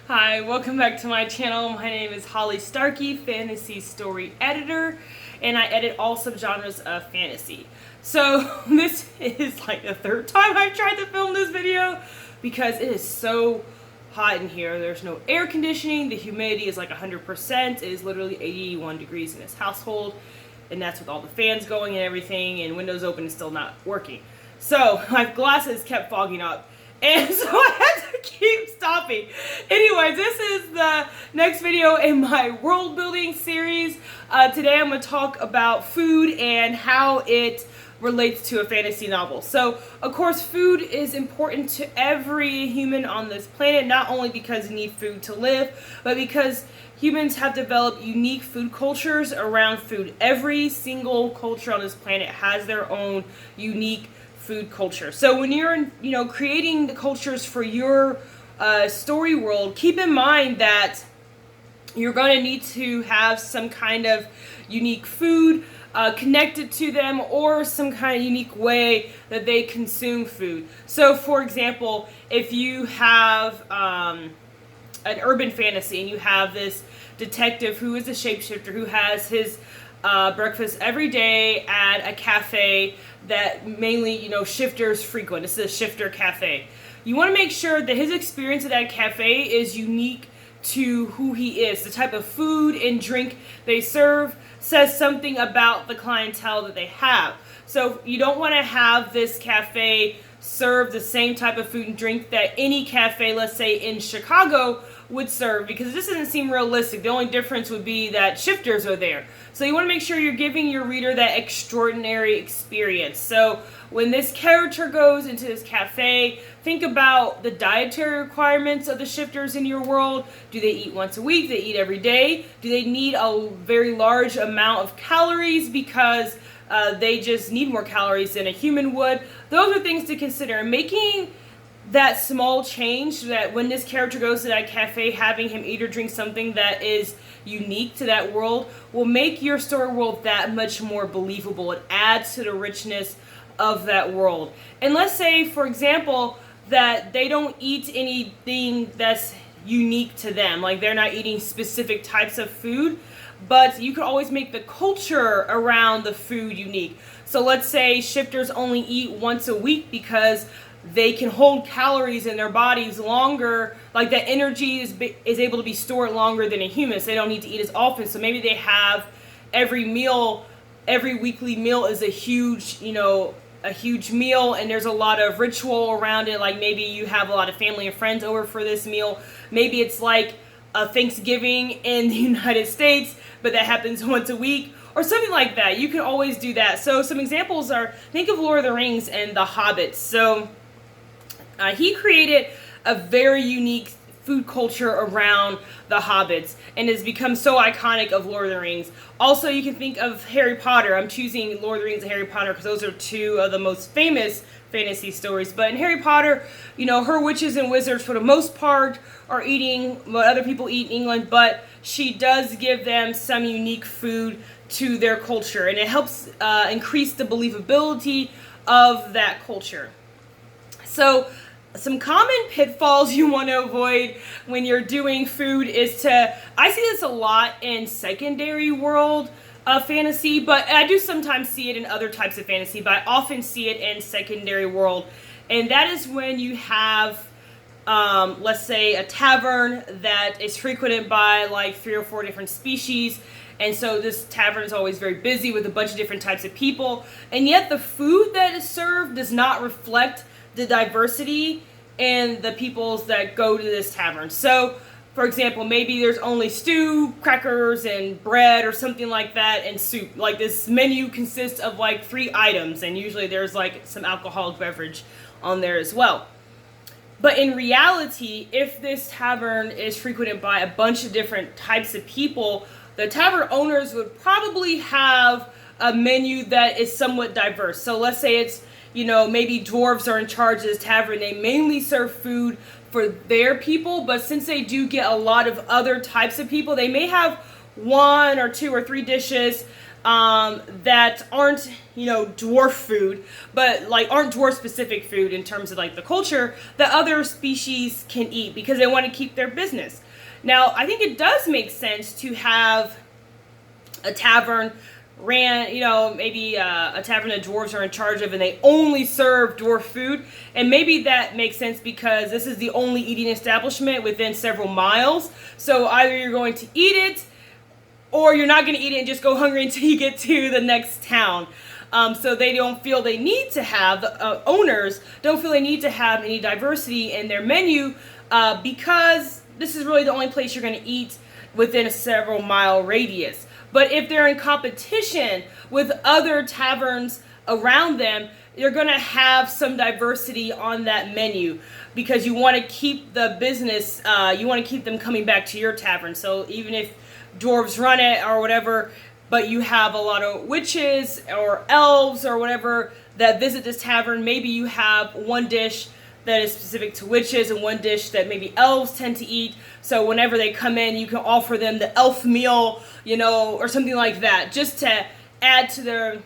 Hi, welcome back to my channel. My name is Holly Starkey, fantasy story editor, and I edit all subgenres of fantasy. So this is like the third time I've tried to film this video because it is so hot in here. There's no air conditioning, the humidity is like 100%, it is literally 81 degrees in this household, and that's with all the fans going and everything, and windows open and still not working. So my glasses kept fogging up. And so I had to keep stopping. Anyways, this is the next video in my world building series. Today I'm going to talk about food and how it relates to a fantasy novel. So, of course, food is important to every human on this planet, not only because you need food to live, but because humans have developed unique food cultures around food. Every single culture on this planet has their own unique food culture. So when you're, creating the cultures for your story world, keep in mind that you're going to need to have some kind of unique food connected to them, or some kind of unique way that they consume food. So, for example, if you have an urban fantasy and you have this detective who is a shapeshifter who has his breakfast every day at a cafe that mainly, shifters frequent. This is a shifter cafe. You want to make sure that his experience at that cafe is unique to who he is. The type of food and drink they serve says something about the clientele that they have. So you don't want to have this cafe serve the same type of food and drink that any cafe, let's say in Chicago, would serve, because this doesn't seem realistic. The only difference would be that shifters are there. So you want to make sure you're giving your reader that extraordinary experience. So when this character goes into this cafe, think about the dietary requirements of the shifters in your world. Do they eat once a week? Do they eat every day? Do they need a very large amount of calories because they just need more calories than a human would? Those are things to consider. Making that small change so that when this character goes to that cafe, having him eat or drink something that is unique to that world will make your story world that much more believable. It adds to the richness of that world. And let's say, for example, that they don't eat anything that's unique to them, like they're not eating specific types of food, but you could always make the culture around the food unique. So let's say shifters only eat once a week because they can hold calories in their bodies longer, like that energy is able to be stored longer than a human, so they don't need to eat as often. So maybe they have every weekly meal is a huge meal, and there's a lot of ritual around it. Like maybe you have a lot of family and friends over for this meal. Maybe it's like a Thanksgiving in the United States, but that happens once a week, or something like that. You can always do that. So some examples are, think of Lord of the Rings and The Hobbit. So he created a very unique food culture around the hobbits and has become so iconic of Lord of the Rings. Also, you can think of Harry Potter. I'm choosing Lord of the Rings and Harry Potter because those are two of the most famous fantasy stories. But in Harry Potter, her witches and wizards for the most part are eating what other people eat in England, but she does give them some unique food to their culture, and it helps increase the believability of that culture. So some common pitfalls you want to avoid when you're doing food is I see this a lot in secondary world fantasy, but I do sometimes see it in other types of fantasy, but I often see it in secondary world. And that is when you have, let's say, a tavern that is frequented by like 3 or 4 different species. And so this tavern is always very busy with a bunch of different types of people. And yet the food that is served does not reflect the diversity and the peoples that go to this tavern. So, for example, maybe there's only stew, crackers, and bread or something like that, and soup. Like this menu consists of like 3 items, and usually there's like some alcoholic beverage on there as well. But in reality, if this tavern is frequented by a bunch of different types of people, the tavern owners would probably have a menu that is somewhat diverse. So let's say it's, maybe dwarves are in charge of this tavern. They mainly serve food for their people, but since they do get a lot of other types of people, they may have 1 or 2 or 3 dishes that aren't, dwarf food, but like aren't dwarf specific food in terms of like the culture that other species can eat because they want to keep their business. Now, I think it does make sense to have a tavern maybe a tavern that dwarves are in charge of and they only serve dwarf food. And maybe that makes sense because this is the only eating establishment within several miles. So either you're going to eat it or you're not going to eat it and just go hungry until you get to the next town. So they don't feel they need to have, owners don't feel they need to have any diversity in their menu because this is really the only place you're going to eat within a several mile radius. But if they're in competition with other taverns around them, you're going to have some diversity on that menu because you want to keep the business, you want to keep them coming back to your tavern. So even if dwarves run it or whatever, but you have a lot of witches or elves or whatever that visit this tavern, maybe you have one dish that is specific to witches and one dish that maybe elves tend to eat. So whenever they come in, you can offer them the elf meal, or something like that, just to add to the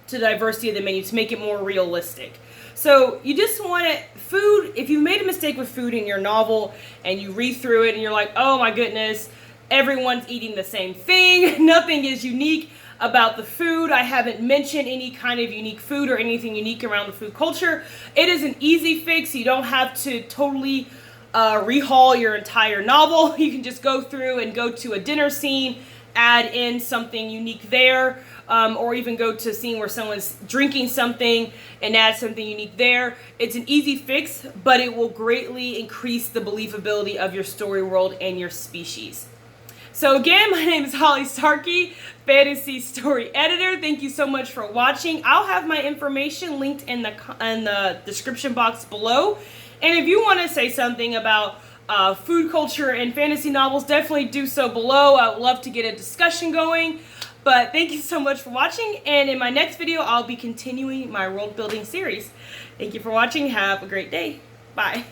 diversity of the menu, to make it more realistic. So you just want food, if you made a mistake with food in your novel and you read through it and you're like, oh my goodness, everyone's eating the same thing, nothing is unique about the food, I haven't mentioned any kind of unique food or anything unique around the food culture, it is an easy fix. You don't have to totally rehaul your entire novel. You can just go through and go to a dinner scene, add in something unique there, or even go to a scene where someone's drinking something and add something unique there. It's an easy fix, but it will greatly increase the believability of your story world and your species. So again, my name is Holly Starkey, Fantasy Story Editor. Thank you so much for watching. I'll have my information linked in the description box below. And if you want to say something about food culture and fantasy novels, definitely do so below. I would love to get a discussion going. But thank you so much for watching. And in my next video, I'll be continuing my world building series. Thank you for watching. Have a great day. Bye.